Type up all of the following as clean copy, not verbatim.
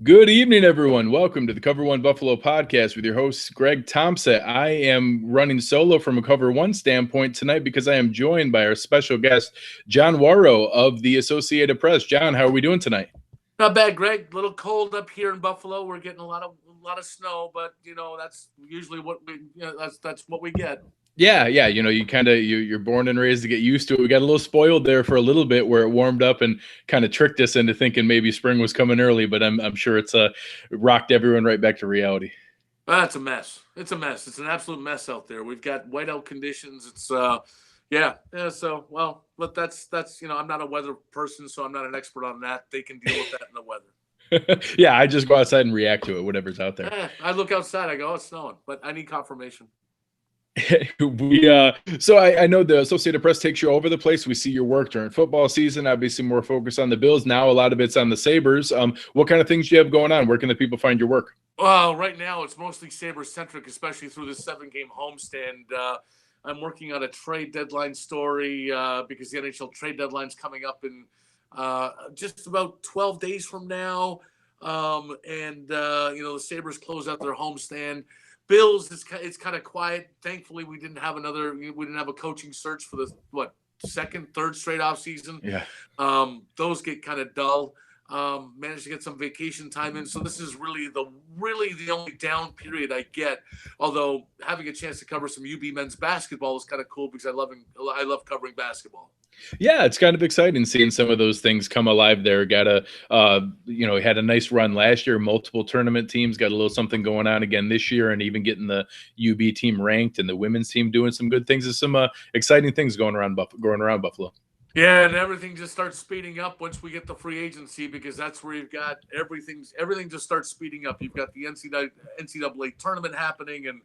Good evening, everyone. Welcome to the Cover One Buffalo podcast with your host, Greg Thompson. I am running solo from a Cover One standpoint tonight because I am joined by our special guest, John Wawrow of the Associated Press. John, how are we doing tonight? Not bad, Greg. A little cold up here in Buffalo. We're getting a lot of snow, but that's usually what that's what we get. Yeah. You're born and raised to get used to it. We got a little spoiled there for a little bit where it warmed up and kind of tricked us into thinking maybe spring was coming early, but I'm sure it's rocked everyone right back to reality. It's a mess. It's a mess. It's an absolute mess out there. We've got whiteout conditions. It's yeah. So but that's I'm not a weather person, so I'm not an expert on that. They can deal with that in the weather. Yeah, I just go outside and react to it, whatever's out there. I look outside. I go, oh, it's snowing, but I need confirmation. I know the Associated Press takes you over the place. We see your work during football season, obviously more focused on the Bills. Now a lot of it's on the Sabres. What kind of things do you have going on? Where can the people find your work? Well, right now it's mostly Sabres-centric, especially through this 7-game homestand. I'm working on a trade deadline story because the NHL trade deadline's coming up in just about 12 days from now. The Sabres close out their homestand. Bills, it's kind of quiet. Thankfully, we didn't have a coaching search for the second, third straight off season. Yeah. Those get kind of dull. Managed to get some vacation time in, so this is really the only down period I get. Although having a chance to cover some UB men's basketball is kind of cool because I love covering basketball. Yeah, it's kind of exciting seeing some of those things come alive there. Had a nice run last year, multiple tournament teams, got a little something going on again this year, and even getting the UB team ranked and the women's team doing some good things. There's some exciting things going around Buffalo. Yeah, and everything just starts speeding up once we get the free agency because that's where you've got everything just starts speeding up. You've got the NCAA tournament happening, and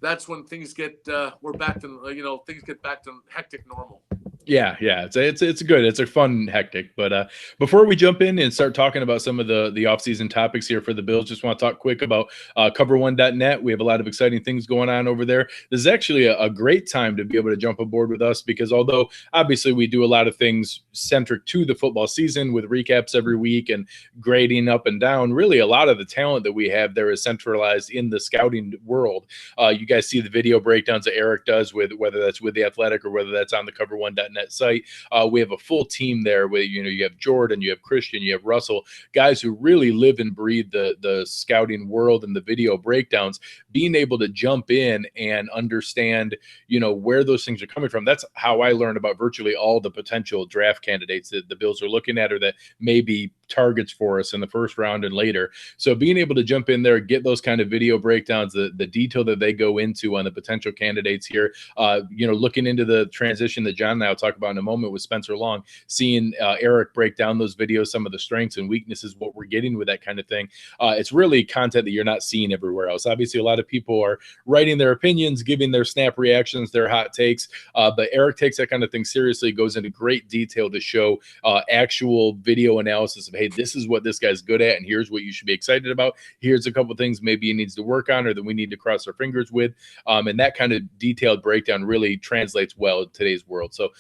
that's when things get things get back to hectic normal. Yeah, it's good. It's a fun hectic. But before we jump in and start talking about some of the offseason topics here for the Bills, just want to talk quick about cover1.net. We have a lot of exciting things going on over there. This is actually a great time to be able to jump aboard with us because although obviously we do a lot of things centric to the football season with recaps every week and grading up and down, really a lot of the talent that we have there is centralized in the scouting world. You guys see the video breakdowns that Eric does with whether that's with The Athletic or whether that's on the cover1.net site. We have a full team there where you have Jordan, you have Christian, you have Russell, guys who really live and breathe the scouting world and the video breakdowns, being able to jump in and understand where those things are coming from. That's how I learned about virtually all the potential draft candidates that the Bills are looking at or that may be targets for us in the first round and later. So being able to jump in there, get those kind of video breakdowns, the detail that they go into on the potential candidates here, looking into the transition that John and I will talk about in a moment with Spencer Long, seeing Eric break down those videos, some of the strengths and weaknesses, what we're getting with that kind of thing. It's really content that you're not seeing everywhere else. Obviously, a lot of people are writing their opinions, giving their snap reactions, their hot takes, but Eric takes that kind of thing seriously, goes into great detail to show actual video analysis of, hey, this is what this guy's good at, and here's what you should be excited about. Here's a couple things maybe he needs to work on or that we need to cross our fingers with. And that kind of detailed breakdown really translates well in today's world. So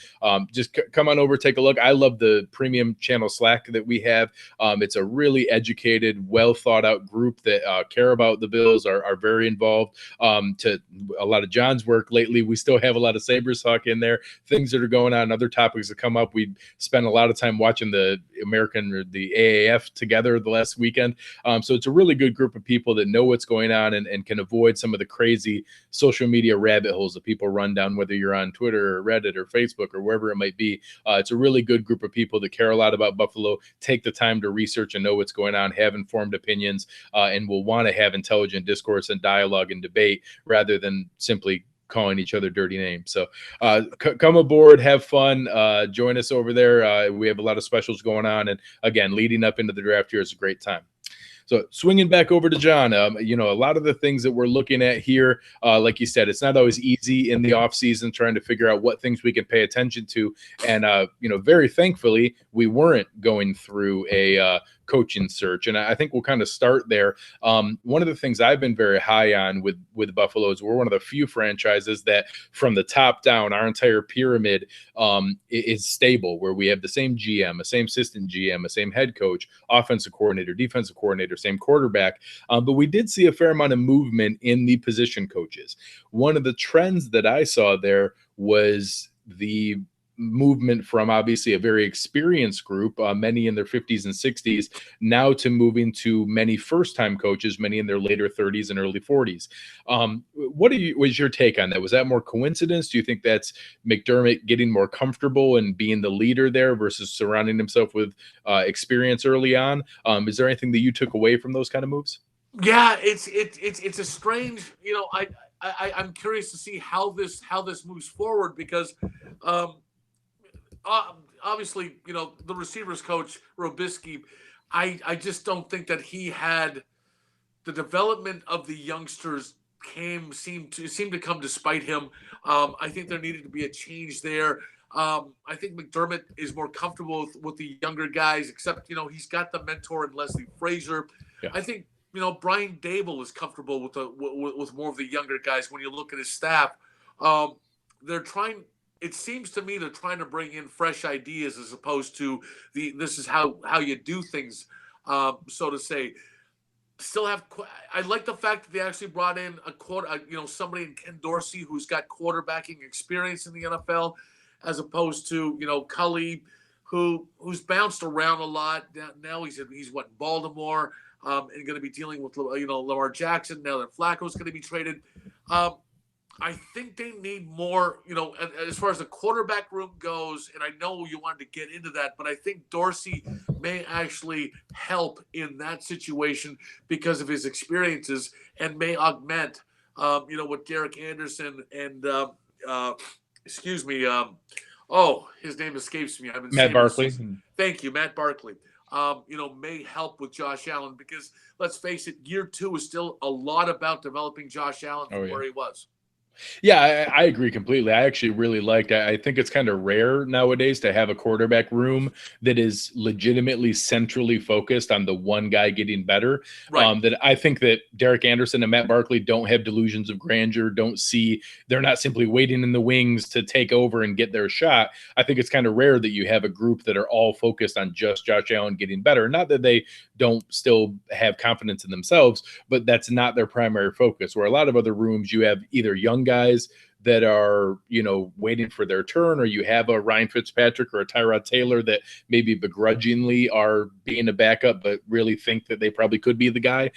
just come on over, take a look. I love the premium channel Slack that we have. It's a really educated, well thought out group that care about the Bills, are very involved. To a lot of John's work lately, we still have a lot of Sabres talk in there, things that are going on, other topics that come up. We spent a lot of time watching the AAF together the last weekend. So it's a really good group of people that know what's going on and can avoid some of the crazy social media rabbit holes that people run down, whether you're on Twitter or Reddit or Facebook or wherever it might be. It's a really good group of people that care a lot about Buffalo, take the time to research and know what's going on, have informed opinions, and will want to have intelligent discourse and dialogue and debate rather than simply calling each other dirty names. So come aboard, have fun, join us over there. We have a lot of specials going on. And again, leading up into the draft here is a great time. So swinging back over to John, a lot of the things that we're looking at here, like you said, it's not always easy in the offseason trying to figure out what things we can pay attention to. And, very thankfully, we weren't going through a coaching search. And I think we'll kind of start there. One of the things I've been very high on with Buffalo is we're one of the few franchises that from the top down, our entire pyramid is stable, where we have the same GM, a same assistant GM, a same head coach, offensive coordinator, defensive coordinator, same quarterback. But we did see a fair amount of movement in the position coaches. One of the trends that I saw there was the movement from obviously a very experienced group, many in their 50s and 60s, now to moving to many first-time coaches, many in their later 30s and early 40s. What was your take on that? Was that more coincidence? Do you think that's McDermott getting more comfortable and being the leader there versus surrounding himself with experience early on? Is there anything that you took away from those kind of moves? Yeah, it's a strange, I'm curious to see how this moves forward, because obviously, the receivers coach Robisky, I just don't think that he had the development of the youngsters seemed to come despite him. I think there needed to be a change there. I think McDermott is more comfortable with the younger guys, except he's got the mentor in Leslie Frazier. Yeah. I think Brian Dable is comfortable with more of the younger guys. When you look at his staff, they're trying. It seems to me they're trying to bring in fresh ideas as opposed to this is how you do things, so to say. I like the fact that they actually brought in somebody in Ken Dorsey who's got quarterbacking experience in the NFL, as opposed to Kaiir, who's bounced around a lot. Now he's what, Baltimore, and going to be dealing with Lamar Jackson now that Flacco's going to be traded. I think they need more, as far as the quarterback room goes, and I know you wanted to get into that, but I think Dorsey may actually help in that situation because of his experiences, and may augment, what Derek Anderson and, his name escapes me. I've been Matt Barkley. Thank you, Matt Barkley. May help with Josh Allen, because let's face it, year 2 is still a lot about developing Josh Allen from where he was. Yeah, I agree completely. I actually really liked it. I think it's kind of rare nowadays to have a quarterback room that is legitimately centrally focused on the one guy getting better. Right. That I think that Derek Anderson and Matt Barkley don't have delusions of grandeur, they're not simply waiting in the wings to take over and get their shot. I think it's kind of rare that you have a group that are all focused on just Josh Allen getting better. Not that they don't still have confidence in themselves, but that's not their primary focus. Where a lot of other rooms, you have either young guys that are, waiting for their turn, or you have a Ryan Fitzpatrick or a Tyrod Taylor that maybe begrudgingly are being a backup, but really think that they probably could be the guy.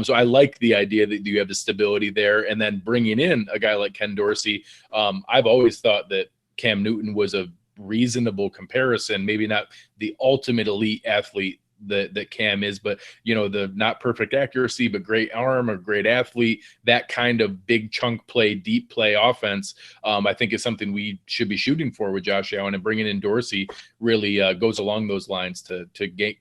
So I like the idea that you have the stability there, and then bringing in a guy like Ken Dorsey. I've always thought that Cam Newton was a reasonable comparison, maybe not the ultimate elite athlete that Cam is, but the not perfect accuracy, but great arm, or great athlete, that kind of big chunk play, deep play offense, I think is something we should be shooting for with Josh Allen, and bringing in Dorsey really goes along those lines to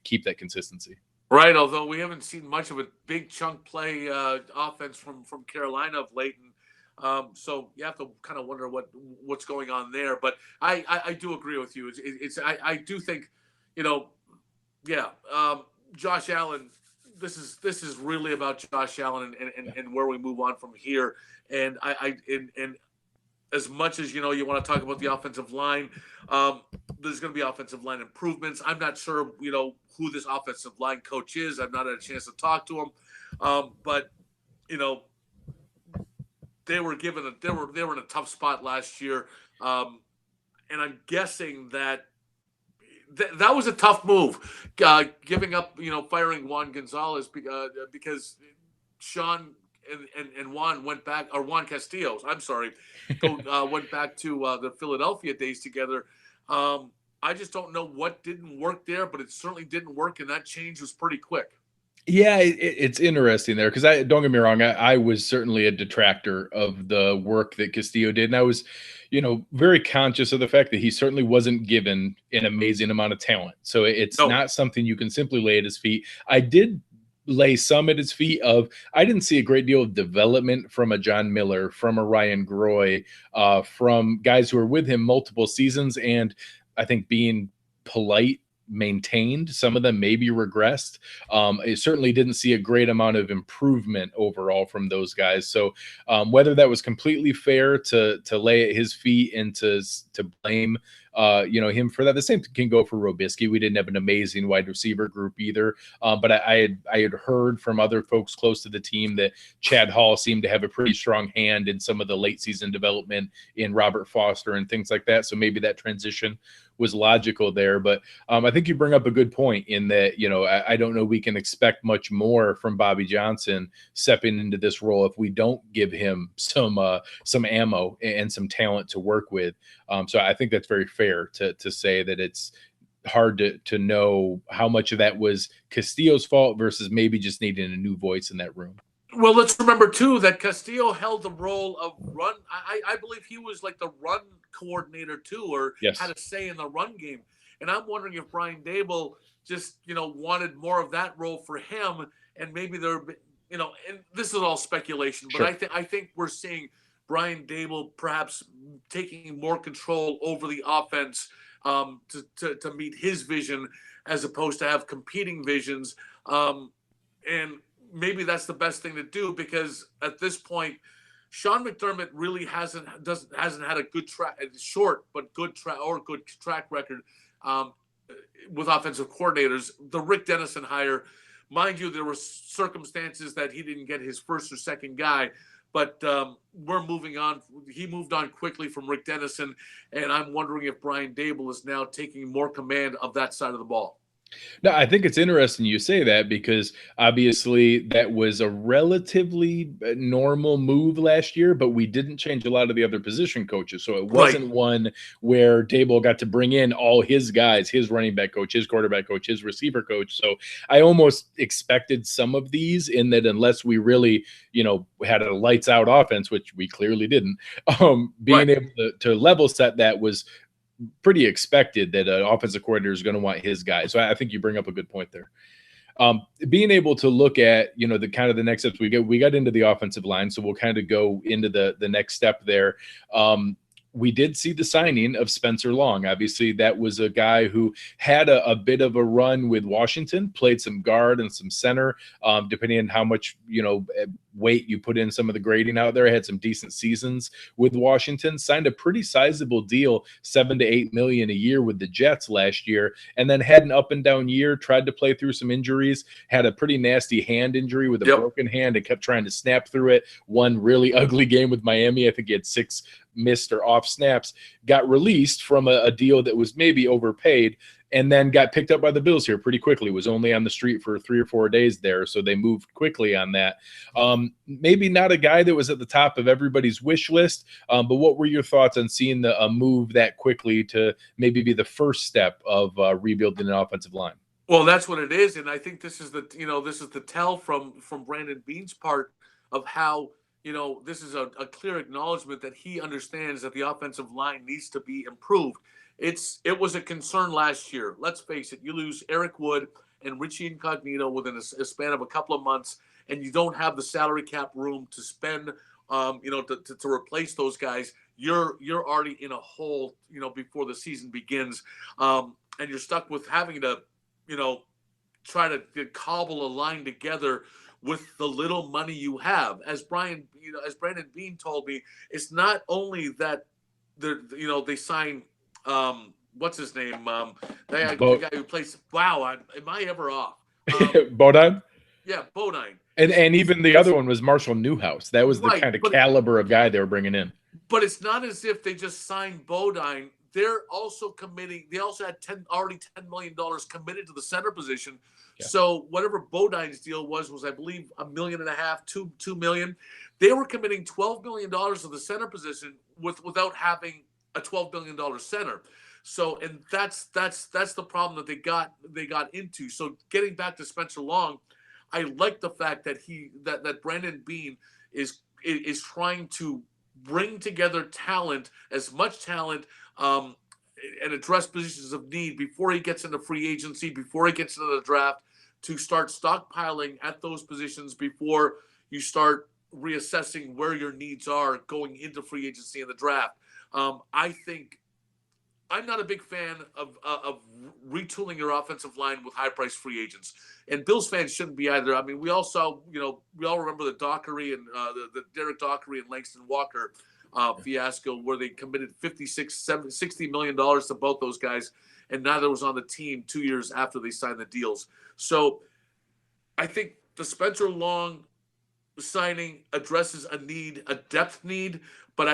keep that consistency. Right, although we haven't seen much of a big chunk play offense from Carolina of late, and so you have to kind of wonder what's going on there. But I do agree with you. I do think, Josh Allen. This is really about Josh Allen and where we move on from here. And and as much as you want to talk about the offensive line, there's going to be offensive line improvements. I'm not sure who this offensive line coach is. I've not had a chance to talk to him, but they were in a tough spot last year, and I'm guessing that was a tough move, giving up, firing Juan Gonzalez because Sean and Juan went back, or Juan Castillo, I'm sorry, went back to the Philadelphia days together. I just don't know what didn't work there, but it certainly didn't work, and that change was pretty quick. Yeah, it's interesting there, because don't get me wrong, I was certainly a detractor of the work that Castillo did, and I was very conscious of the fact that he certainly wasn't given an amazing amount of talent. So it's not something you can simply lay at his feet. I did lay some at his feet I didn't see a great deal of development from a John Miller, from a Ryan Groy, from guys who were with him multiple seasons, and I think being polite maintained. Some of them maybe regressed. It certainly didn't see a great amount of improvement overall from those guys. So whether that was completely fair to lay at his feet and to blame him for that. The same can go for Robisky. We didn't have an amazing wide receiver group either. But I had heard from other folks close to the team that Chad Hall seemed to have a pretty strong hand in some of the late season development in Robert Foster and things like that. So maybe that transition was logical there. But I think you bring up a good point in that, I don't know we can expect much more from Bobby Johnson stepping into this role if we don't give him some ammo and some talent to work with. So I think that's very fair to say that it's hard to know how much of that was Castillo's fault versus maybe just needing a new voice in that room. Well, let's remember, too, that Castillo held the role of run. I believe he was like the run coordinator, too, or had a say in the run game. And I'm wondering if Brian Daboll just, wanted more of that role for him. And maybe there, and this is all speculation, but I think we're seeing Brian Daboll perhaps taking more control over the offense to meet his vision as opposed to have competing visions. And maybe that's the best thing to do, because at this point, Sean McDermott really hasn't had a good track record with offensive coordinators. The Rick Dennison hire, mind you, there were circumstances that he didn't get his first or second guy, but we're moving on. He moved on quickly from Rick Dennison, and I'm wondering if Brian Daboll is now taking more command of that side of the ball. No, I think it's interesting you say that, because obviously that was a relatively normal move last year, but we didn't change a lot of the other position coaches. So it wasn't one where Daboll got to bring in all his guys, his running back coach, his quarterback coach, his receiver coach. So I almost expected some of these, in that unless we really, had a lights out offense, which we clearly didn't, being able to level set that was pretty expected, that an offensive coordinator is going to want his guy. So I think you bring up a good point there. Being able to look at, the kind of the next steps we got into the offensive line. So we'll kind of go into the next step there. We did see the signing of Spencer Long. Obviously, that was a guy who had a bit of a run with Washington, played some guard and some center, depending on how much, weight you put in some of the grading out there. Had some decent seasons with Washington, signed a pretty sizable deal, $7 to $8 million a year with the Jets last year, and then had an up and down year, tried to play through some injuries, had a pretty nasty hand injury with a broken hand and kept trying to snap through it. One really ugly game with Miami. I think he had 6 missed or off snaps, got released from a deal that was maybe overpaid, and then got picked up by the Bills here pretty quickly. Was only on the street for 3 or 4 days there, so they moved quickly on that. Maybe not a guy that was at the top of everybody's wish list, but what were your thoughts on seeing a move that quickly to maybe be the first step of rebuilding an offensive line? Well, that's what it is, and I think this is the tell from Brandon Beane's part of how this is a clear acknowledgement that he understands that the offensive line needs to be improved. It was a concern last year. Let's face it. You lose Eric Wood and Richie Incognito within a span of a couple of months, and you don't have the salary cap room to spend, to replace those guys. You're already in a hole, before the season begins, and you're stuck with having to, try to cobble a line together with the little money you have. As Brandon Beane told me, it's not only that they sign. What's his name? The guy who plays. Wow, am I ever off? Bodine? Yeah, Bodine. And even the other one was Marshall Newhouse. That was the kind of caliber of guy they were bringing in. But it's not as if they just signed Bodine. They're also committing. They also had $10 million committed to the center position. Yeah. So whatever Bodine's deal was I believe $1.5 million, $2 million. They were committing $12 million to the center position without having a $12 billion center. So, and that's the problem that they got into. So getting back to Spencer Long, I like the fact that that Brandon Beane is trying to bring together talent, as much talent, and address positions of need before he gets into free agency, before he gets into the draft, to start stockpiling at those positions before you start reassessing where your needs are going into free agency and the draft. I think I'm not a big fan of retooling your offensive line with high-priced free agents, and Bills fans shouldn't be either. I mean, we all saw, we all remember the Dockery and the Derek Dockery and Langston Walker fiasco, where they committed $60 million to both those guys, and neither was on the team 2 years after they signed the deals. So I think the Spencer Long signing addresses a need, a depth need, but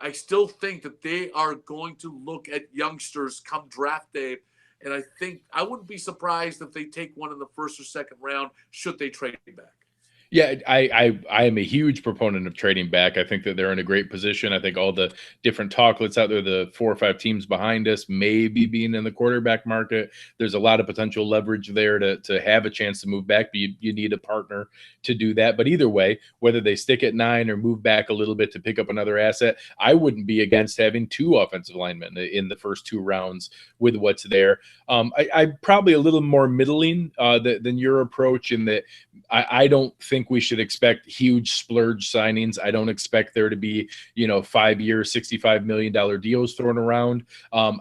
I still think that they are going to look at youngsters come draft day, and I think I wouldn't be surprised if they take one in the first or second round should they trade back. Yeah, I am a huge proponent of trading back. I think that they're in a great position. I think all the different talklets out there, the 4 or 5 teams behind us, maybe being in the quarterback market, there's a lot of potential leverage there to have a chance to move back. But you need a partner to do that. But either way, whether they stick at 9 or move back a little bit to pick up another asset, I wouldn't be against having 2 offensive linemen in the first 2 rounds with what's there. I'm probably a little more middling than your approach in that I don't think we should expect huge splurge signings. I don't expect there to be, 5-year, $65 million deals thrown around.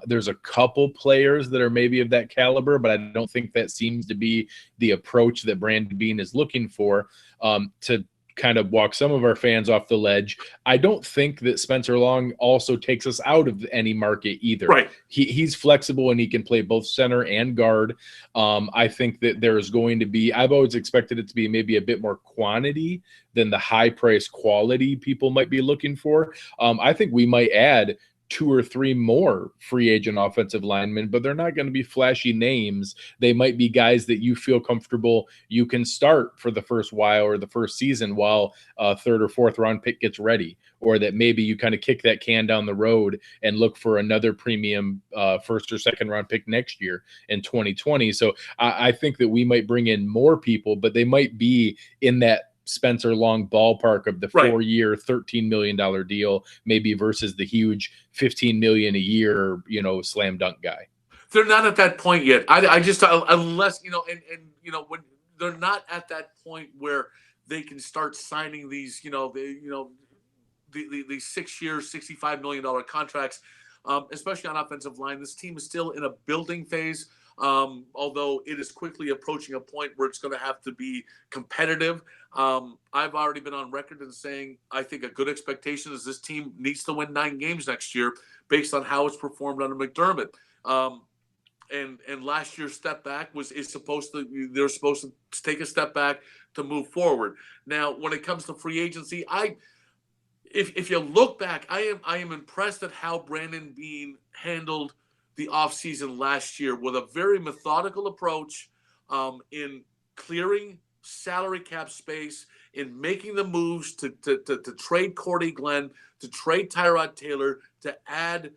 There's a couple players that are maybe of that caliber, but I don't think that seems to be the approach that Brandon Beane is looking for to kind of walk some of our fans off the ledge. I don't think that Spencer Long also takes us out of any market either. Right. He's flexible and he can play both center and guard. I think that there is going to be, I've always expected it to be maybe a bit more quantity than the high price quality people might be looking for. I think we might add 2 or 3 more free agent offensive linemen, but they're not going to be flashy names. They might be guys that you feel comfortable you can start for the first while or the first season while a 3rd or 4th round pick gets ready, or that maybe you kind of kick that can down the road and look for another premium 1st or 2nd round pick next year in 2020. So I think that we might bring in more people, but they might be in that Spencer Long ballpark of the 4-year, $13 million deal, maybe versus the huge $15 million a year, slam dunk guy. They're not at that point yet. I just, unless, when they're not at that point where they can start signing these, the 6-year, $65 million contracts, especially on offensive line. This team is still in a building phase. Although it is quickly approaching a point where it's going to have to be competitive. I've already been on record in saying I think a good expectation is this team needs to win 9 games next year based on how it's performed under McDermott. And last year's step back they're supposed to take a step back to move forward. Now, when it comes to free agency, if you look back, I am impressed at how Brandon Beane handled the offseason last year with a very methodical approach in clearing salary cap space, in making the moves to trade Cordy Glenn, to trade Tyrod Taylor, to add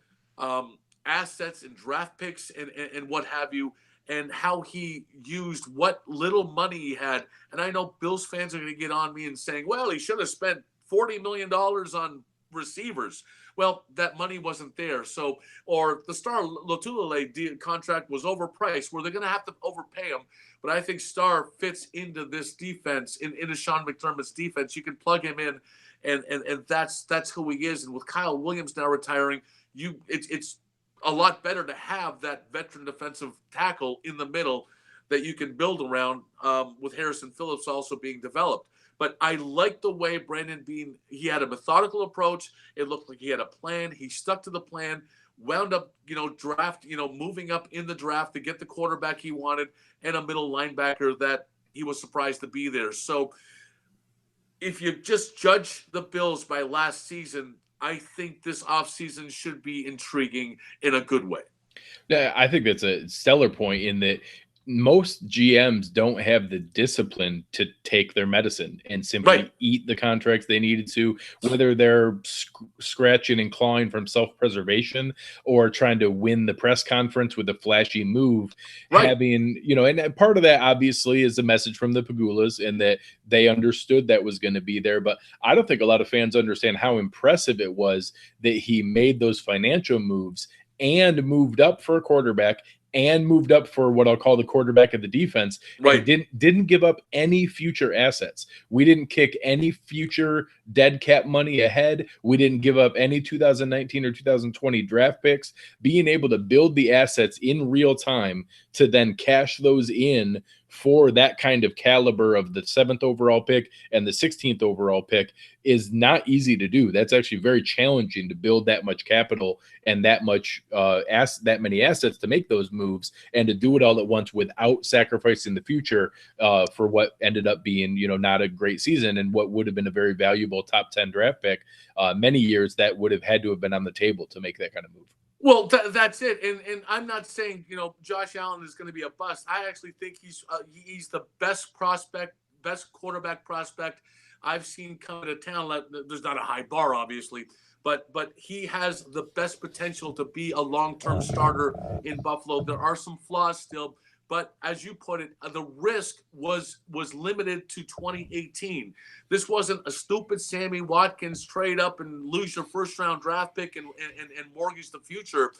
assets and draft picks and what have you, and how he used what little money he had. And I know Bills fans are going to get on me and saying, well, he should have spent $40 million on receivers. Well, that money wasn't there. So, or the Star Lotulelei contract was overpriced, where they're going to have to overpay him. But I think Star fits into this defense, into Sean McDermott's defense. You can plug him in, and that's who he is. And with Kyle Williams now retiring, it's a lot better to have that veteran defensive tackle in the middle that you can build around, with Harrison Phillips also being developed. But I like the way Brandon Beane, he had a methodical approach. It looked like he had a plan. He stuck to the plan, wound up, moving up in the draft to get the quarterback he wanted and a middle linebacker that he was surprised to be there. So if you just judge the Bills by last season, I think this offseason should be intriguing in a good way. Yeah, I think that's a stellar point in that most GMs don't have the discipline to take their medicine and simply eat the contracts they needed to, whether they're scratching and clawing from self-preservation or trying to win the press conference with a flashy move. Having, and part of that obviously is a message from the Pagulas and that they understood that was going to be there. But I don't think a lot of fans understand how impressive it was that he made those financial moves and moved up for a quarterback and moved up for what I'll call the quarterback of the defense, Right. and didn't give up any future assets. We didn't kick any future dead cap money ahead. We didn't give up any 2019 or 2020 draft picks. Being able to build the assets in real time to then cash those in for that kind of caliber of the 7th overall pick and the 16th overall pick is not easy to do. That's actually very challenging to build that much capital and that much that many assets to make those moves, and to do it all at once without sacrificing the future for what ended up being, not a great season and what would have been a very valuable top 10 draft pick. Many years that would have had to have been on the table to make that kind of move. Well, that's it, and I'm not saying Josh Allen is going to be a bust. I actually think he's the best quarterback prospect I've seen come to town. There's not a high bar, obviously, but he has the best potential to be a long-term starter in Buffalo. There are some flaws still, but as you put it, the risk was limited to 2018. This wasn't a stupid Sammy Watkins trade up and lose your first-round draft pick and mortgage the future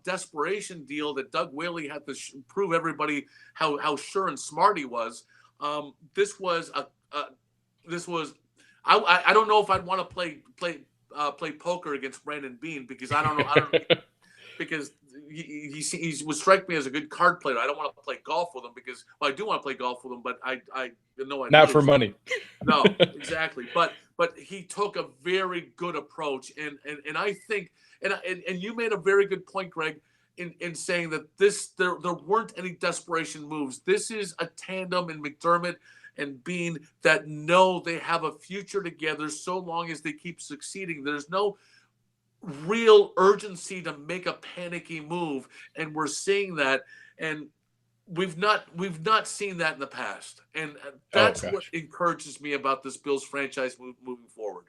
desperation deal that Doug Whaley had to prove everybody how sure and smart he was. This was I don't know if I'd want to play poker against Brandon Beane, because I don't know because he would strike me as a good card player. I don't want to play golf with him because I do want to play golf with him, but I know not for money. No, exactly. But he took a very good approach, and I think and you made a very good point, Greg, in saying that there weren't any desperation moves. This is a tandem in McDermott and Beane that know they have a future together so long as they keep succeeding. There's no real urgency to make a panicky move, and we're seeing that, and we've not seen that in the past, and that's what encourages me about this Bills franchise moving forward.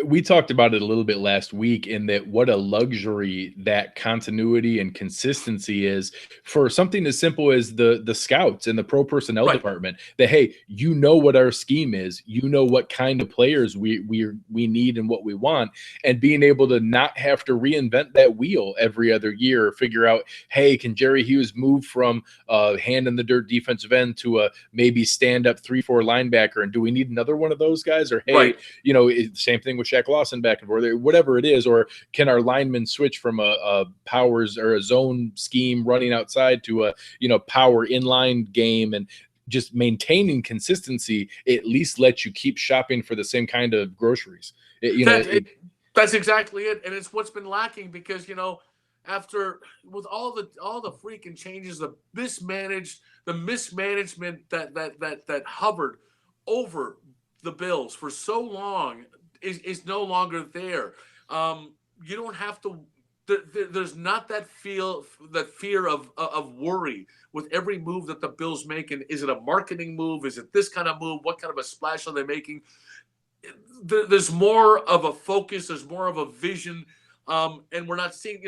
We talked about it a little bit last week, in that what a luxury that continuity and consistency is for something as simple as the scouts and the pro personnel department. That, hey, what our scheme is, what kind of players we need and what we want, and being able to not have to reinvent that wheel every other year, or figure out, hey, can Jerry Hughes move from hand in the dirt defensive end to a maybe stand up 3-4 linebacker, and do we need another one of those guys? Or hey, same thing with Shaq Lawson back and forth, whatever it is. Or can our linemen switch from a powers or a zone scheme running outside to a power inline game, and just maintaining consistency at least lets you keep shopping for the same kind of groceries. That's exactly it, and it's what's been lacking, because after with all the freaking changes, the mismanagement that hovered over the Bills for so long is no longer there. You don't have to. There's not that fear of worry with every move that the Bills make. And is it a marketing move? Is it this kind of move? What kind of a splash are they making? There's more of a focus. There's more of a vision. And we're not seeing,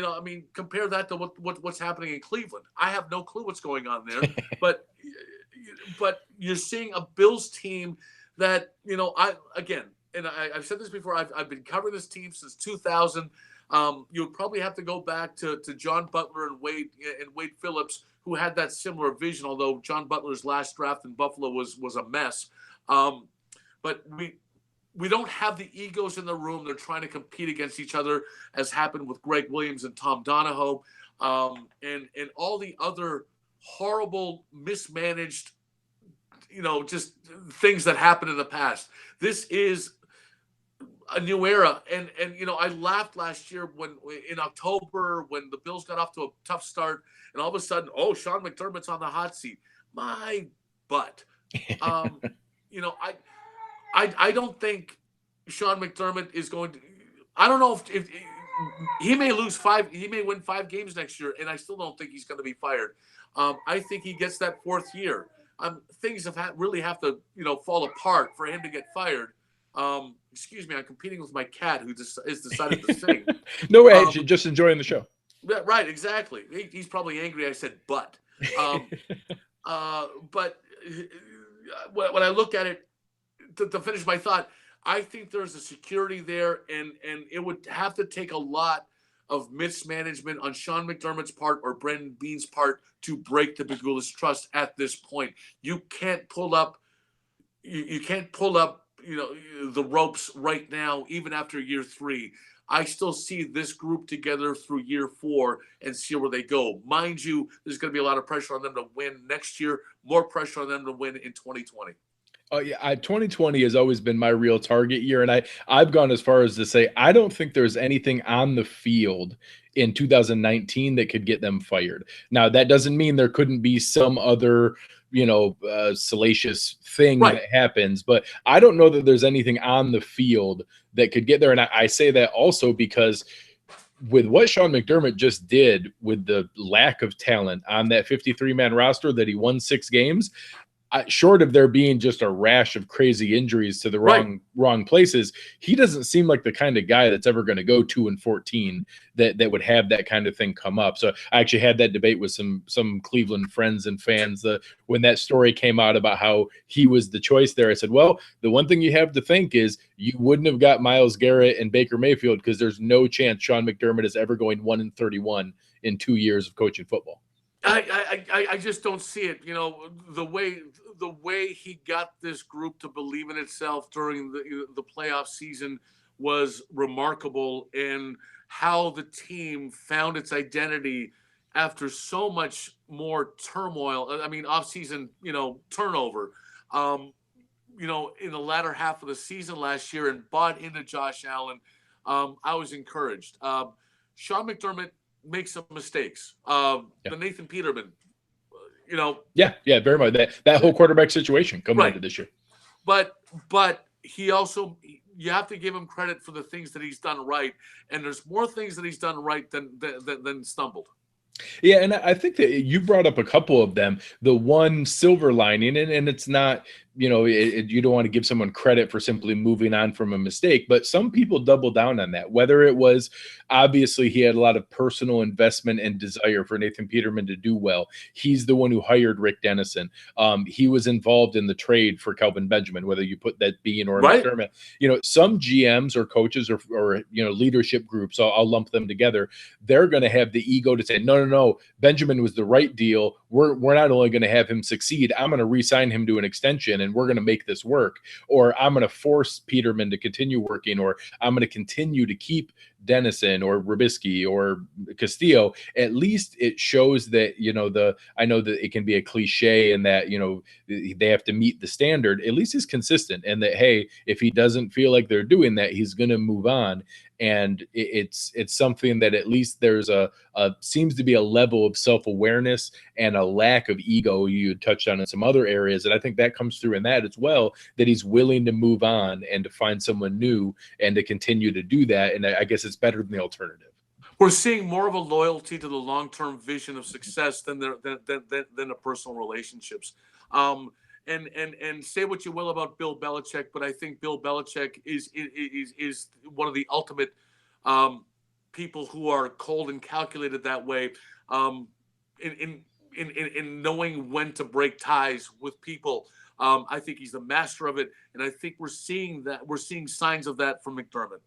compare that to what's happening in Cleveland. I have no clue what's going on there, but you're seeing a Bills team that, I've said this before, I've been covering this team since 2000. You would probably have to go back to John Butler and Wade Phillips, who had that similar vision, although John Butler's last draft in Buffalo was a mess. But we don't have the egos in the room. They're trying to compete against each other, as happened with Greg Williams and Tom Donahoe, and all the other horrible, mismanaged, just things that happened in the past. This is a new era, and I laughed last year when in October, when the Bills got off to a tough start, and all of a sudden, Sean McDermott's on the hot seat. My butt. I don't think Sean McDermott is going to. I don't know if he may win 5 games next year, and I still don't think he's going to be fired. I think he gets that 4th year. Things really have to fall apart for him to get fired. Excuse me, I'm competing with my cat who just has decided to sing. No way, just enjoying the show. Yeah, right, exactly. He's probably angry I said but. But when I look at it, to finish my thought, I think there's a security there, and it would have to take a lot of mismanagement on Sean McDermott's part or Brendan Beane's part to break the Pegulas trust at this point. You can't pull up the ropes right now, even after year 3. I still see this group together through year 4 and see where they go. Mind you, there's going to be a lot of pressure on them to win next year, more pressure on them to win in 2020. Oh yeah, 2020 has always been my real target year, and I've gone as far as to say I don't think there's anything on the field in 2019 that could get them fired. Now that doesn't mean there couldn't be some other salacious thing Right. that happens, but I don't know that there's anything on the field that could get there. And I say that also because with what Sean McDermott just did with the lack of talent on that 53-man roster that he won 6 games, short of there being just a rash of crazy injuries to the wrong places, he doesn't seem like the kind of guy that's ever going to go 2-14 that would have that kind of thing come up. So I actually had that debate with some Cleveland friends and fans when that story came out about how he was the choice there. I said, well, the one thing you have to think is you wouldn't have got Myles Garrett and Baker Mayfield because there's no chance Sean McDermott is ever going 1-31 in 2 years of coaching football. I just don't see it. The way he got this group to believe in itself during the playoff season was remarkable, and how the team found its identity after so much more turmoil. I mean, offseason, turnover. In the latter half of the season last year, and bought into Josh Allen. I was encouraged. Sean McDermott make some mistakes. The Nathan Peterman, Yeah, very much. That whole quarterback situation coming into this year. But he also, you have to give him credit for the things that he's done right, and there's more things that he's done right than stumbled. Yeah, and I think that you brought up a couple of them. The one silver lining, and it's not, you don't want to give someone credit for simply moving on from a mistake, but some people double down on that. Whether it was, obviously, he had a lot of personal investment and desire for Nathan Peterman to do well. He's the one who hired Rick Dennison. He was involved in the trade for Kelvin Benjamin, whether you put that Beane or McDermott. Some GMs or coaches or leadership groups, I'll lump them together. They're going to have the ego to say, no, Benjamin was the right deal. We're not only going to have him succeed, I'm going to re-sign him to an extension, and we're going to make this work. Or I'm going to force Peterman to continue working, or I'm going to continue to keep Dennison or Rubisky or Castillo. At least it shows that, I know that it can be a cliche and that, they have to meet the standard. At least he's consistent, and that, hey, if he doesn't feel like they're doing that, he's going to move on. And it's something that at least there's seems to be a level of self-awareness and a lack of ego you touched on in some other areas. And I think that comes through in that as well, that he's willing to move on and to find someone new and to continue to do that. And I guess it's better than the alternative. We're seeing more of a loyalty to the long-term vision of success than the personal relationships. And say what you will about Bill Belichick, but I think Bill Belichick is one of the ultimate people who are cold and calculated that way, in knowing when to break ties with people. I think he's the master of it, and I think we're seeing signs of that from McDermott.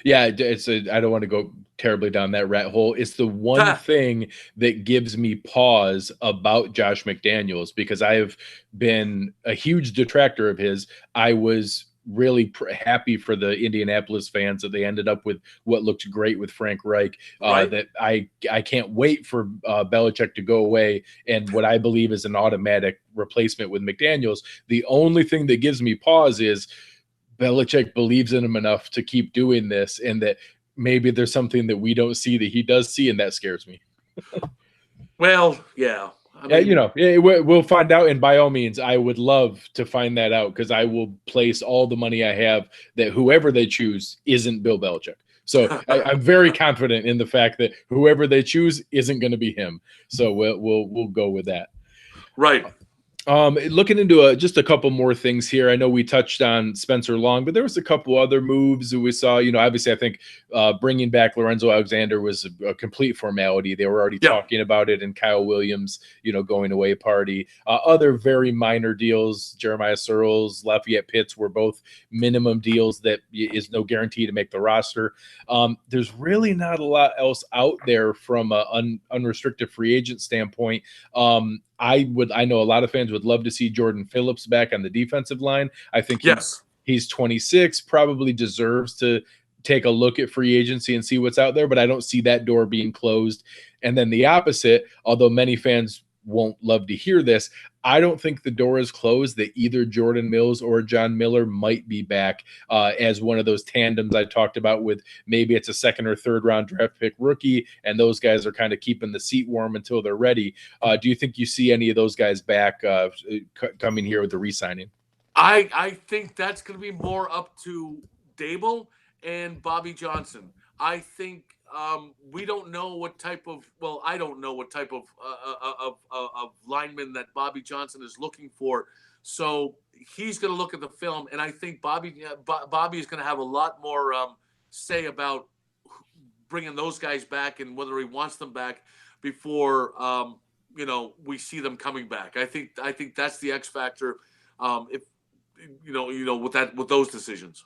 Yeah, I don't want to go terribly down that rat hole. It's the one thing that gives me pause about Josh McDaniels, because I have been a huge detractor of his. I was really happy for the Indianapolis fans that they ended up with what looked great with Frank Reich. That I can't wait for Belichick to go away and what I believe is an automatic replacement with McDaniels. The only thing that gives me pause is Belichick believes in him enough to keep doing this, and that maybe there's something that we don't see that he does see, and that scares me. Well, yeah. I mean, we'll find out, and by all means, I would love to find that out, because I will place all the money I have that whoever they choose isn't Bill Belichick. So I'm very confident in the fact that whoever they choose isn't going to be him. So we'll go with that. Right. Looking into just a couple more things here. I know we touched on Spencer Long, but there was a couple other moves that we saw. Obviously, I think bringing back Lorenzo Alexander was a complete formality. They were already Yeah. talking about it, and Kyle Williams, going away party. Other very minor deals, Jeremiah Searles, Lafayette Pitts, were both minimum deals that is no guarantee to make the roster. There's really not a lot else out there from an unrestricted free agent standpoint. I know a lot of fans would love to see Jordan Phillips back on the defensive line. I think Yes. he's 26, probably deserves to take a look at free agency and see what's out there, but I don't see that door being closed. And then the opposite, although many fans won't love to hear this, I don't think the door is closed that either Jordan Mills or John Miller might be back as one of those tandems I talked about, with maybe it's a second or third round draft pick rookie, and those guys are kind of keeping the seat warm until they're ready. Do you think you see any of those guys back coming here with the re-signing? I think that's going to be more up to Dable and Bobby Johnson. I think we don't know what type of, well, I don't know what type of lineman that Bobby Johnson is looking for. So he's going to look at the film, and I think Bobby is going to have a lot more say about bringing those guys back and whether he wants them back before we see them coming back. I think that's the X factor. If with those decisions.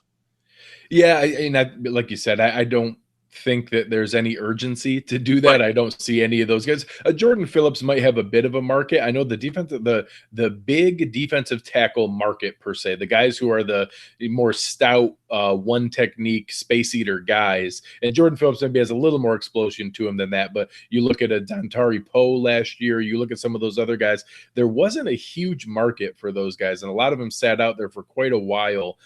Yeah, and like you said, I don't think that there's any urgency to do that. Right. I don't see any of those guys. Jordan Phillips might have a bit of a market. I know the big defensive tackle market per se, the guys who are the more stout one technique space eater guys, and Jordan Phillips maybe has a little more explosion to him than that. But you look at a Dontari Poe last year, you look at some of those other guys, there wasn't a huge market for those guys, and a lot of them sat out there for quite a while.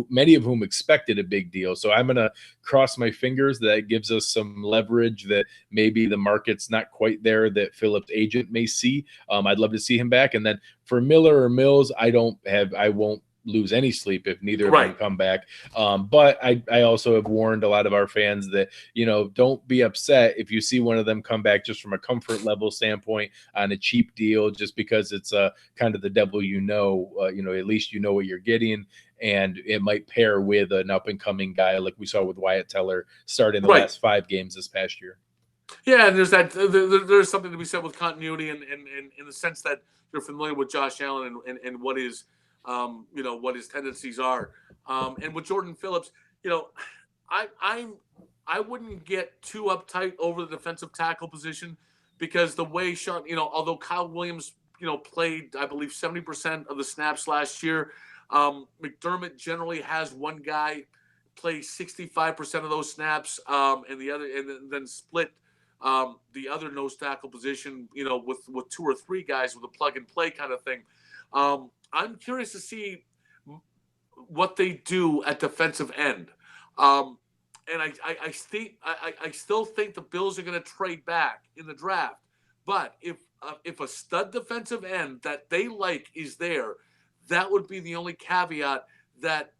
Many of whom expected a big deal. So I'm gonna cross my fingers that gives us some leverage that maybe the market's not quite there that Phillips' agent may see. I'd love to see him back. And then for Miller or Mills, I won't lose any sleep if neither of them come back. But I also have warned a lot of our fans that, don't be upset if you see one of them come back just from a comfort level standpoint on a cheap deal, just because it's kind of the devil, at least you know what you're getting. And it might pair with an up-and-coming guy like we saw with Wyatt Teller starting the last 5 games this past year. Yeah, and there's something to be said with continuity, and in the sense that you're familiar with Josh Allen and what his what his tendencies are. And with Jordan Phillips, I wouldn't get too uptight over the defensive tackle position, because the way Sean, although Kyle Williams, played, I believe, 70% of the snaps last year. McDermott generally has one guy play 65% of those snaps, and then split the other nose tackle position, with 2 or 3 guys with a plug and play kind of thing. I'm curious to see what they do at defensive end. And I still think the Bills are going to trade back in the draft. But if a stud defensive end that they like is there, that would be the only caveat that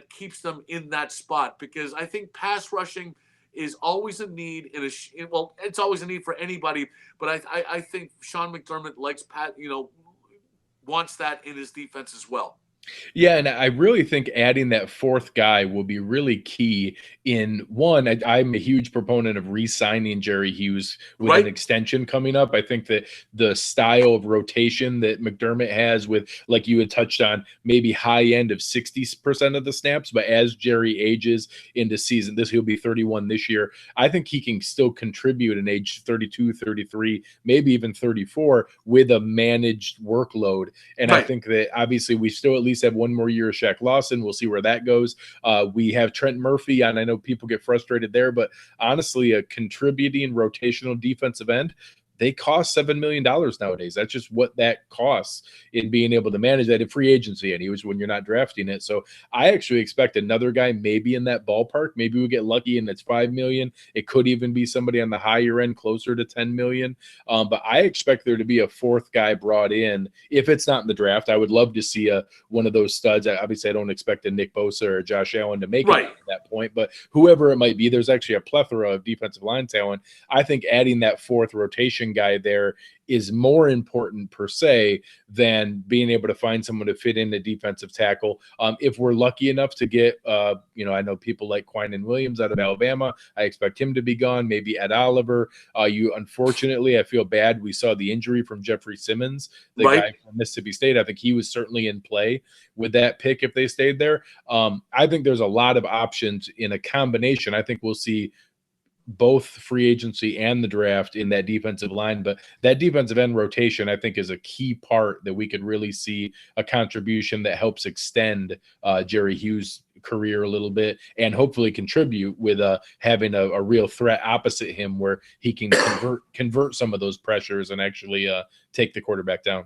keeps them in that spot, because I think pass rushing is always a need it's always a need for anybody, but I think Sean McDermott likes wants that in his defense as well. Yeah, and I really think adding that 4th guy will be really key in one. I'm a huge proponent of re-signing Jerry Hughes with an extension coming up. I think that the style of rotation that McDermott has, with, like you had touched on, maybe high end of 60% of the snaps, but as Jerry ages into season, he'll be 31 this year. I think he can still contribute in age 32, 33, maybe even 34 with a managed workload. And I think that obviously we still at least have one more year of Shaq Lawson. We'll see where that goes. We have Trent Murphy, and I know people get frustrated there, but honestly, a contributing rotational defensive end, they cost $7 million nowadays. That's just what that costs in being able to manage that in free agency, and he was when you're not drafting it. So I actually expect another guy maybe in that ballpark. Maybe we get lucky and it's $5 million. It could even be somebody on the higher end, closer to $10 million. But I expect there to be a 4th guy brought in. If it's not in the draft, I would love to see one of those studs. Obviously, I don't expect a Nick Bosa or a Josh Allen to make it at that point, but whoever it might be, there's actually a plethora of defensive line talent. I think adding that 4th rotation returning guy there is more important per se than being able to find someone to fit in a defensive tackle. If we're lucky enough to get, I know people like Quinnen Williams out of Alabama. I expect him to be gone. Maybe Ed Oliver. Unfortunately, I feel bad. We saw the injury from Jeffrey Simmons, the guy from Mississippi State. I think he was certainly in play with that pick if they stayed there. I think there's a lot of options in a combination. I think we'll see both free agency and the draft in that defensive line, but that defensive end rotation, I think, is a key part that we could really see a contribution that helps extend Jerry Hughes' career a little bit and hopefully contribute with having a real threat opposite him where he can convert some of those pressures and actually take the quarterback down.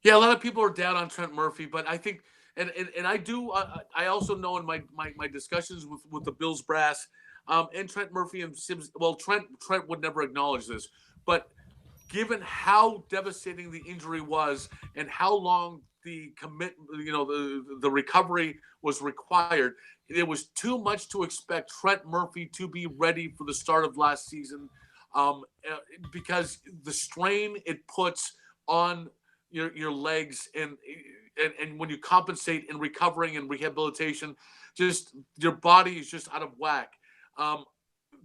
Yeah, a lot of people are down on Trent Murphy, but I think, and I do, I also know in my discussions with the Bills brass, and Trent Murphy and Sims. Well, Trent would never acknowledge this, but given how devastating the injury was and how long the the recovery was required, it was too much to expect Trent Murphy to be ready for the start of last season, because the strain it puts on your legs and when you compensate in recovering and rehabilitation, just your body is just out of whack.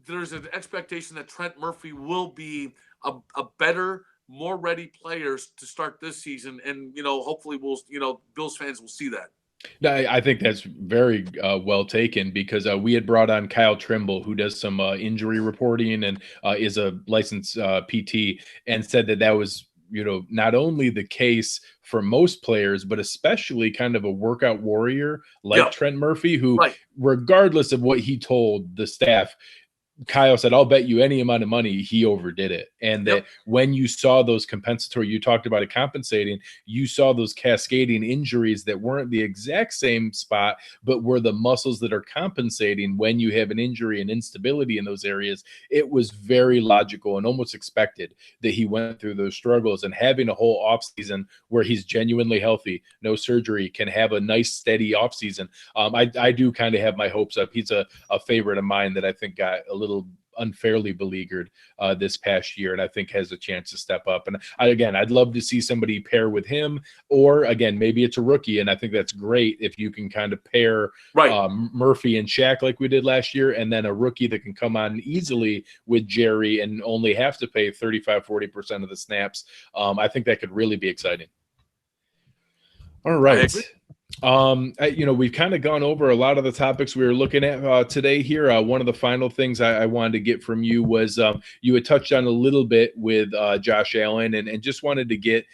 There's an expectation that Trent Murphy will be a better, more ready player to start this season, and hopefully Bills fans will see that. I think that's very well taken because we had brought on Kyle Trimble, who does some injury reporting and is a licensed PT, and said that was not only the case for most players, but especially kind of a workout warrior like Trent Murphy, who, regardless of what he told the staff, Kyle said, I'll bet you any amount of money he overdid it. And that when you saw those compensatory, you talked about it compensating, you saw those cascading injuries that weren't the exact same spot, but were the muscles that are compensating when you have an injury and instability in those areas. It was very logical and almost expected that he went through those struggles, and having a whole offseason where he's genuinely healthy, no surgery, can have a nice, steady offseason. I do kind of have my hopes up. He's a favorite of mine that I think got a little unfairly beleaguered this past year, and I think has a chance to step up. And I'd love to see somebody pair with him, or again, maybe it's a rookie, and I think that's great if you can kind of pair Murphy and Shaq like we did last year, and then a rookie that can come on easily with Jerry and only have to pay 35-40% of the snaps. I think that could really be exciting. All right. We've kind of gone over a lot of the topics we were looking at today here. One of the final things I wanted to get from you was you had touched on a little bit with Josh Allen, and just wanted to get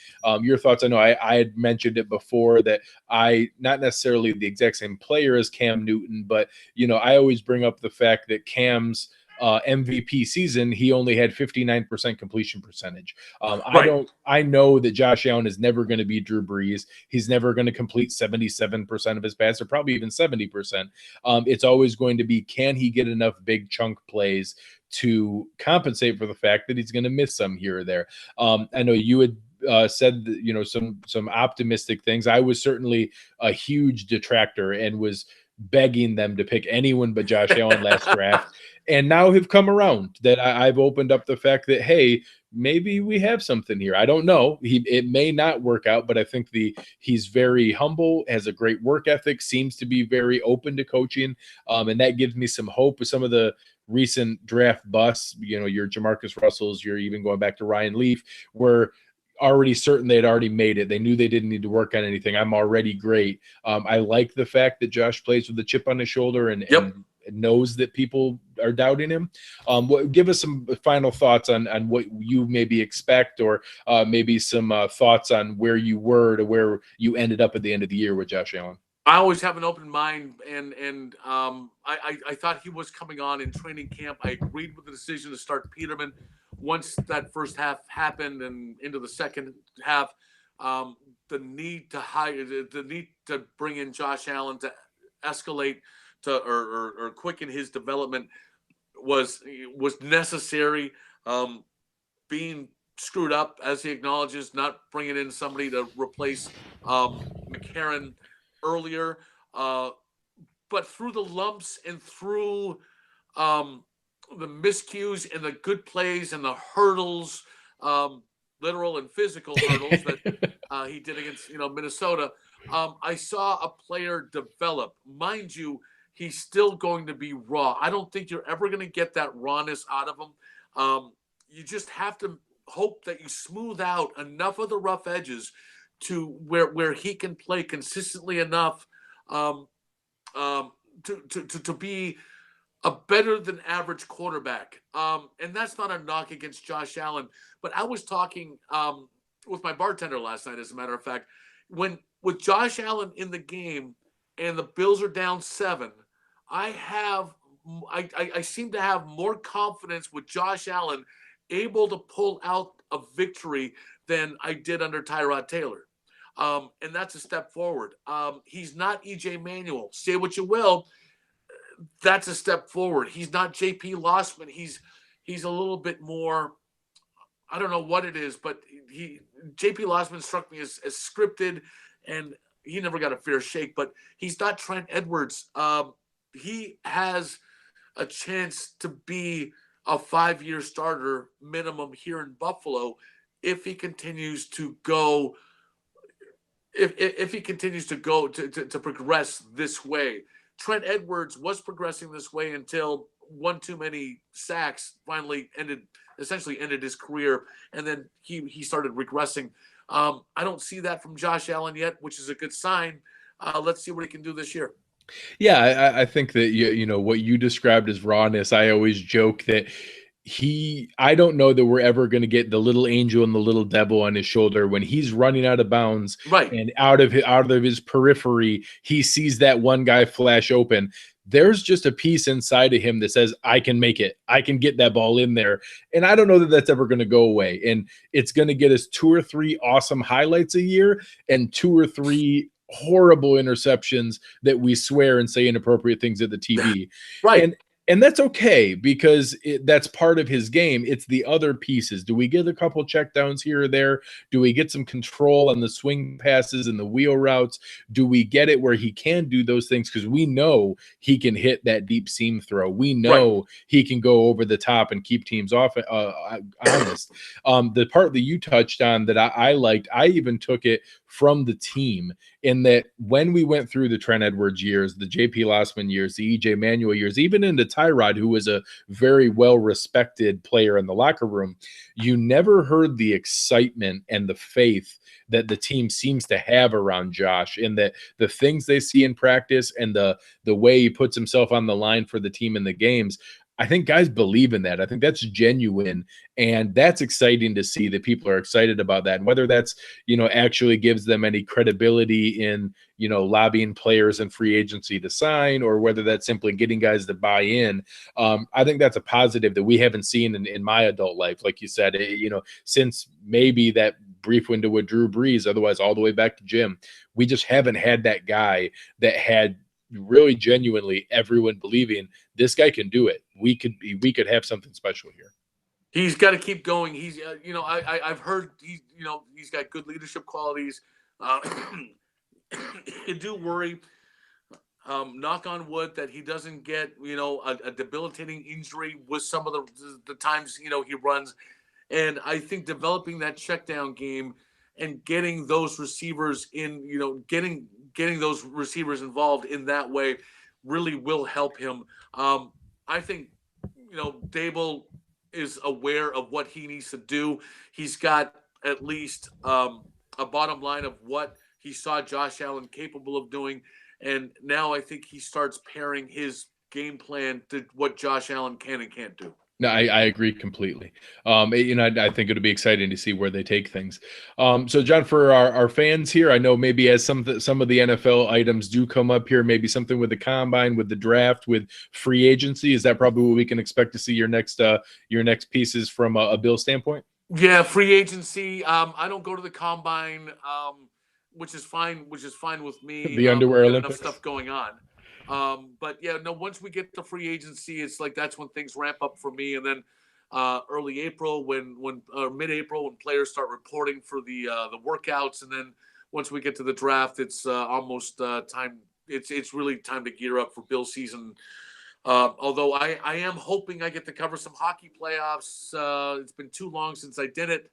your thoughts. I know I had mentioned it before that not necessarily the exact same player as Cam Newton, but, I always bring up the fact that Cam's MVP season, he only had 59% completion percentage. I know that Josh Allen is never going to be Drew Brees. He's never going to complete 77% of his passes, or probably even 70%. It's always going to be, can he get enough big chunk plays to compensate for the fact that he's going to miss some here or there? I know you had said that, some optimistic things. I was certainly a huge detractor and was begging them to pick anyone but Josh Allen last draft, and now have come around that I've opened up the fact that, hey, maybe we have something here. I don't know. It may not work out, but I think he's very humble, has a great work ethic, seems to be very open to coaching, and that gives me some hope with some of the recent draft busts. Your Jamarcus Russells, you're even going back to Ryan Leaf, where already certain they had already made it. They knew they didn't need to work on anything. I'm already great. I like the fact that Josh plays with a chip on his shoulder and knows that people are doubting him. Give us some final thoughts on what you maybe expect, or maybe some thoughts on where you were to where you ended up at the end of the year with Josh Allen. I always have an open mind, and I thought he was coming on in training camp. I agreed with the decision to start Peterman once that first half happened and into the second half. The need to bring in Josh Allen to escalate or quicken his development was necessary. Being screwed up, as he acknowledges, not bringing in somebody to replace McCarron earlier, but through the lumps and through the miscues and the good plays and the hurdles, literal and physical hurdles that he did against Minnesota. I saw a player develop. Mind you, he's still going to be raw. I don't think you're ever going to get that rawness out of him. You just have to hope that you smooth out enough of the rough edges to where he can play consistently enough to be a better than average quarterback. And that's not a knock against Josh Allen. But I was talking with my bartender last night, as a matter of fact, with Josh Allen in the game and the Bills are down 7, I seem to have more confidence with Josh Allen able to pull out a victory than I did under Tyrod Taylor. And that's a step forward. He's not E.J. Manuel. Say what you will. That's a step forward. He's not J.P. Lossman. He's a little bit more, I don't know what it is, but J.P. Lossman struck me as scripted, and he never got a fair shake, but he's not Trent Edwards. He has a chance to be a 5-year starter minimum here in Buffalo if he continues to go if he continues to go to progress this way. Trent Edwards was progressing this way until one too many sacks finally essentially ended his career, and then he started regressing. I don't see that from Josh Allen yet, which is a good sign. Let's see what he can do this year. Yeah, I think that you know what you described as rawness. I always joke that I don't know that we're ever going to get the little angel and the little devil on his shoulder when he's running out of bounds, right? And out of his periphery, he sees that one guy flash open. There's just a piece inside of him that says, I can make it. I can get that ball in there. And I don't know that that's ever going to go away. And it's going to get us 2 or 3 awesome highlights a year and 2 or 3 horrible interceptions that we swear and say inappropriate things at the TV. Right. And that's okay because that's part of his game. It's the other pieces. Do we get a couple checkdowns here or there? Do we get some control on the swing passes and the wheel routes? Do we get it where he can do those things? Because we know he can hit that deep seam throw. We know he can go over the top and keep teams off honest. The part that you touched on that I liked, I even took it from the team in that when we went through the Trent Edwards years, the J.P. Lossman years, the E.J. Manuel years, even into Tyrod, who was a very well-respected player in the locker room, you never heard the excitement and the faith that the team seems to have around Josh, and that the things they see in practice and the way he puts himself on the line for the team in the games. I think guys believe in that. I think that's genuine, and that's exciting to see that people are excited about that. And whether that's, actually gives them any credibility in, lobbying players and free agency to sign, or whether that's simply getting guys to buy in. I think that's a positive that we haven't seen in my adult life. Like you said, since maybe that brief window with Drew Brees, otherwise all the way back to Jim, we just haven't had that guy that had really genuinely everyone believing this guy can do it. We could have something special here. He's got to keep going. He's I've heard he's got good leadership qualities. You do worry, knock on wood, that he doesn't get a debilitating injury with some of the times he runs. And I think developing that check down game and getting those receivers in, getting those receivers involved in that way really will help him. I think, Dable is aware of what he needs to do. He's got at least a bottom line of what he saw Josh Allen capable of doing. And now I think he starts pairing his game plan to what Josh Allen can and can't do. No, I agree completely. I think it'll be exciting to see where they take things. So, John, for our fans here, I know maybe as some of the NFL items do come up here, maybe something with the combine, with the draft, with free agency. Is that probably what we can expect to see your next pieces from a Bill standpoint? Yeah, free agency. I don't go to the combine, which is fine with me. The underwear Olympics. Enough stuff going on. But yeah, no, once we get to free agency, it's like that's when things ramp up for me. And then early April, mid-April, when players start reporting for the workouts, and then once we get to the draft, it's almost time. It's really time to gear up for Bill season. Although I am hoping I get to cover some hockey playoffs. It's been too long since I did it.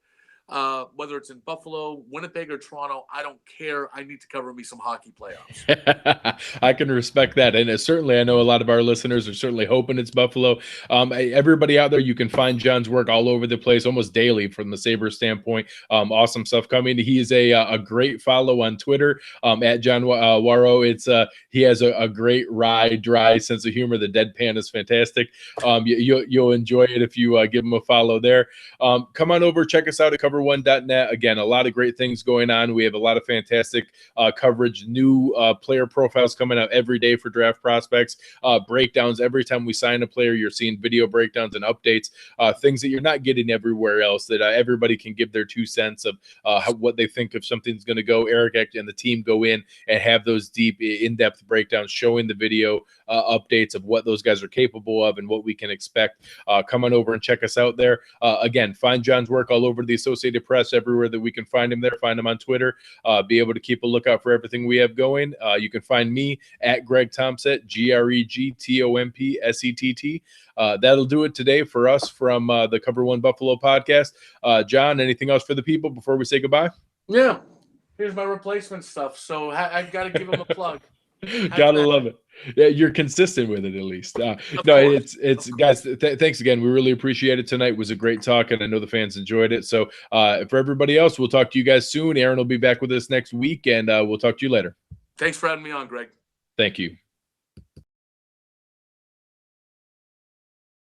Whether it's in Buffalo, Winnipeg, or Toronto, I don't care. I need to cover me some hockey playoffs. I can respect that. And certainly, I know a lot of our listeners are certainly hoping it's Buffalo. Everybody out there, you can find John's work all over the place, almost daily from the Sabres standpoint. Awesome stuff coming. He is a great follow on Twitter at John Wawrow. He has a great dry sense of humor. The deadpan is fantastic. You'll enjoy it if you give him a follow there. Come on over, check us out at cover1.net. Again, a lot of great things going on. We have a lot of fantastic coverage, new player profiles coming out every day for draft prospects, breakdowns. Every time we sign a player, you're seeing video breakdowns and updates, things that you're not getting everywhere else, that everybody can give their 2 cents of what they think if something's going to go. Eric and the team go in and have those deep, in-depth breakdowns showing the video updates of what those guys are capable of and what we can expect. Come on over and check us out there. Again, find John's work all over the Associated Press, everywhere that we can find him there. Find him on Twitter. Be able to keep a lookout for everything we have going. You can find me at Greg Thompsett, GregTompsett. That'll do it today for us from the Cover One Buffalo podcast. John, anything else for the people before we say goodbye? Yeah. Here's my replacement stuff. So I've got to give him a plug. Gotta love it. Yeah, you're consistent with it at least. No, it's guys. Thanks again. We really appreciate it tonight. It was a great talk, and I know the fans enjoyed it. So for everybody else, we'll talk to you guys soon. Aaron will be back with us next week, and we'll talk to you later. Thanks for having me on, Greg. Thank you.